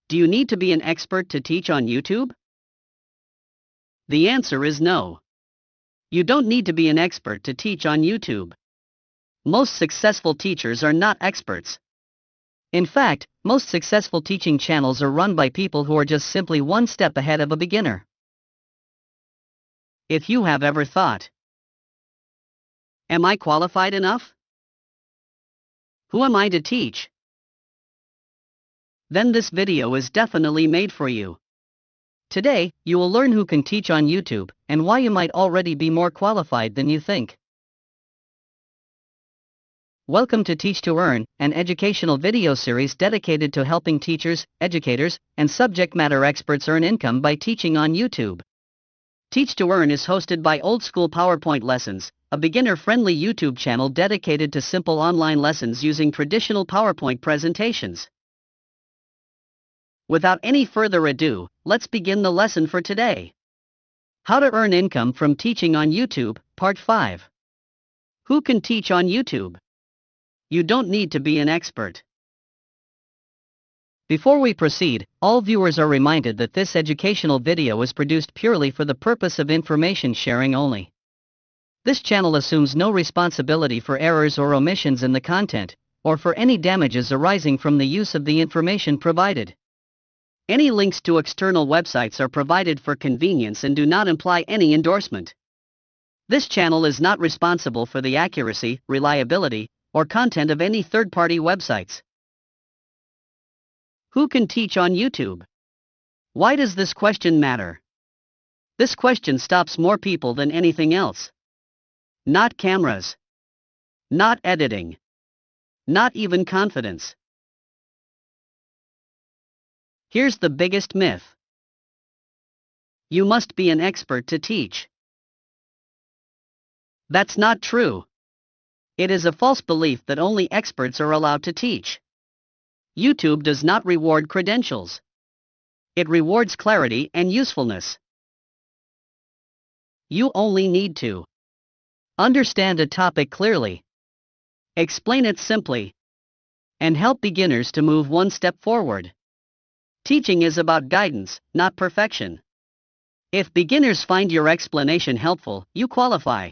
Do you need to be an expert to teach on YouTube? The answer is no. You don't need to be an expert to teach on YouTube. Most successful teachers are not experts. In fact, most successful teaching channels are run by people who are just simply one step ahead of a beginner. If you have ever thought, am I qualified enough? Who am I to teach? Then this video is definitely made for you. Today, you will learn who can teach on YouTube and why you might already be more qualified than you think. Welcome to Teach to Earn, an educational video series dedicated to helping teachers, educators, and subject matter experts earn income by teaching on YouTube. Teach to Earn is hosted by Old School PowerPoint Lessons, a beginner-friendly YouTube channel dedicated to simple online lessons using traditional PowerPoint presentations. Without any further ado, let's begin the lesson for today. How to Earn Income from Teaching on YouTube, Part 5. Who can teach on YouTube? You don't need to be an expert. Before we proceed, all viewers are reminded that this educational video is produced purely for the purpose of information sharing only. This channel assumes no responsibility for errors or omissions in the content, or for any damages arising from the use of the information provided. Any links to external websites are provided for convenience and do not imply any endorsement. This channel is not responsible for the accuracy, reliability, or content of any third-party websites. Who can teach on YouTube? Why does this question matter? This question stops more people than anything else. Not cameras. Not editing. Not even confidence. Here's the biggest myth. You must be an expert to teach. That's not true. It is a false belief that only experts are allowed to teach. YouTube does not reward credentials. It rewards clarity and usefulness. You only need to understand a topic clearly, explain it simply, and help beginners to move one step forward. Teaching is about guidance, not perfection. If beginners find your explanation helpful, you qualify.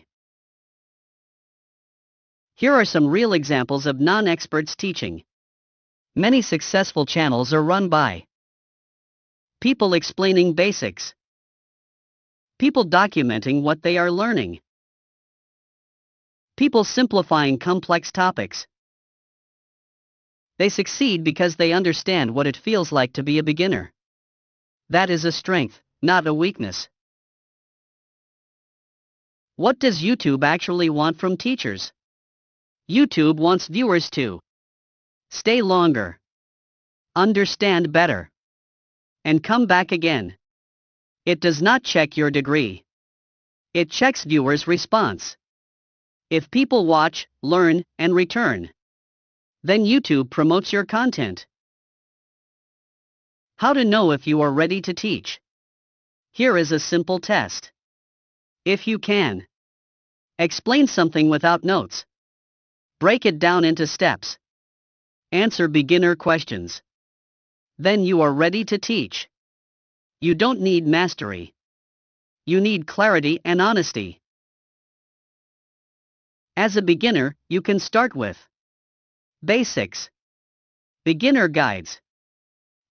Here are some real examples of non-experts teaching. Many successful channels are run by people explaining basics, people documenting what they are learning, people simplifying complex topics. They succeed because they understand what it feels like to be a beginner. That is a strength, not a weakness. What does YouTube actually want from teachers? YouTube wants viewers to stay longer, understand better, and come back again. It does not check your degree. It checks viewers' response. If people watch, learn, and return, then YouTube promotes your content. How to know if you are ready to teach? Here is a simple test. If you can explain something without notes, break it down into steps, answer beginner questions, then you are ready to teach. You don't need mastery. You need clarity and honesty. As a beginner, you can start with basics, beginner guides,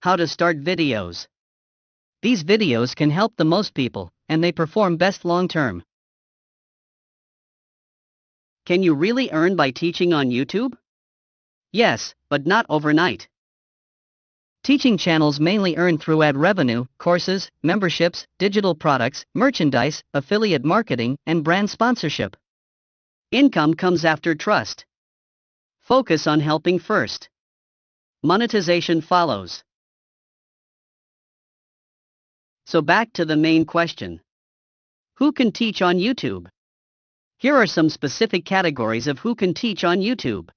how to start videos. These videos can help the most people, and they perform best long term. Can you really earn by teaching on YouTube? Yes, but not overnight. Teaching channels mainly earn through ad revenue, courses, memberships, digital products, merchandise, affiliate marketing, and brand sponsorship. Income comes after trust. Focus on helping first. Monetization follows. So back to the main question. Who can teach on YouTube? Here are some specific categories of who can teach on YouTube.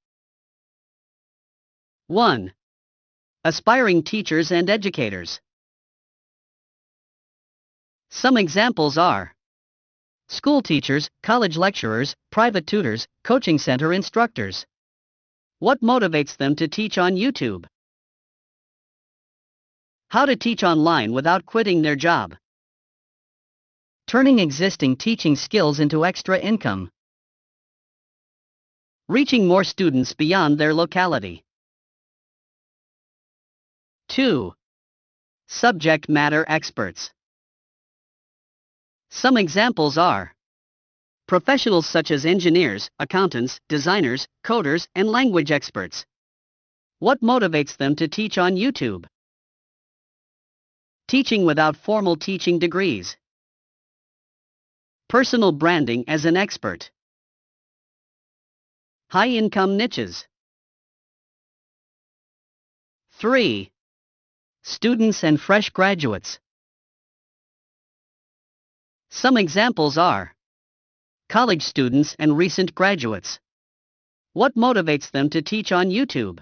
1. Aspiring teachers and educators. Some examples are school teachers, college lecturers, private tutors, coaching center instructors. What motivates them to teach on YouTube? How to teach online without quitting their job. Turning existing teaching skills into extra income. Reaching more students beyond their locality. 2. Subject matter experts. Some examples are professionals such as engineers, accountants, designers, coders, and language experts. What motivates them to teach on YouTube? Teaching without formal teaching degrees. Personal branding as an expert. High-income niches. 3. Students and fresh graduates. Some examples are college students and recent graduates. What motivates them to teach on YouTube?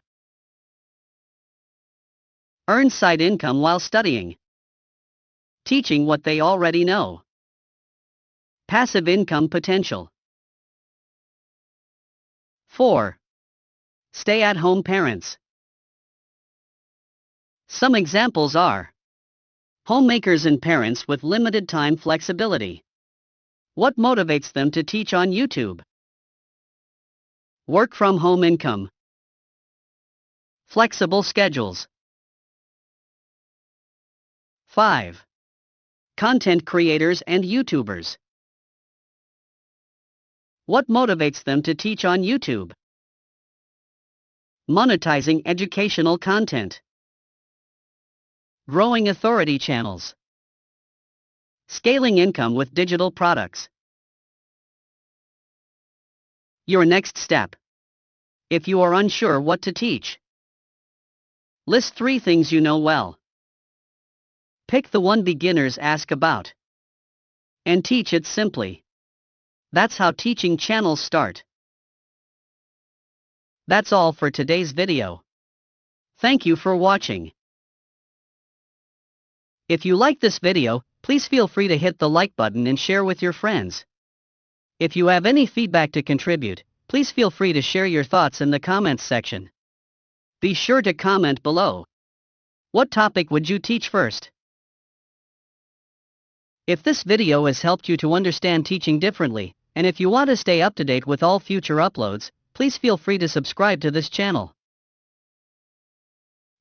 Earn side income while studying. Teaching what they already know. Passive income potential. 4. Stay-at-home parents. Some examples are homemakers and parents with limited time flexibility. What motivates them to teach on YouTube? Work from home income. Flexible schedules. 5. Content creators and YouTubers. What motivates them to teach on YouTube? Monetizing educational content. Growing authority channels. Scaling income with digital products. Your next step. If you are unsure what to teach, list 3 things you know well. Pick the one beginners ask about and teach it simply. That's how teaching channels start. That's all for today's video. Thank you for watching. If you like this video, please feel free to hit the like button and share with your friends. If you have any feedback to contribute, please feel free to share your thoughts in the comments section. Be sure to comment below. What topic would you teach first? If this video has helped you to understand teaching differently, and if you want to stay up to date with all future uploads, please feel free to subscribe to this channel.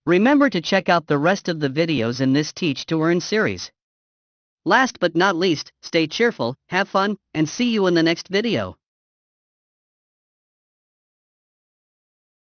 Remember to check out the rest of the videos in this Teach to Earn series. Last but not least, stay cheerful, have fun, and see you in the next video.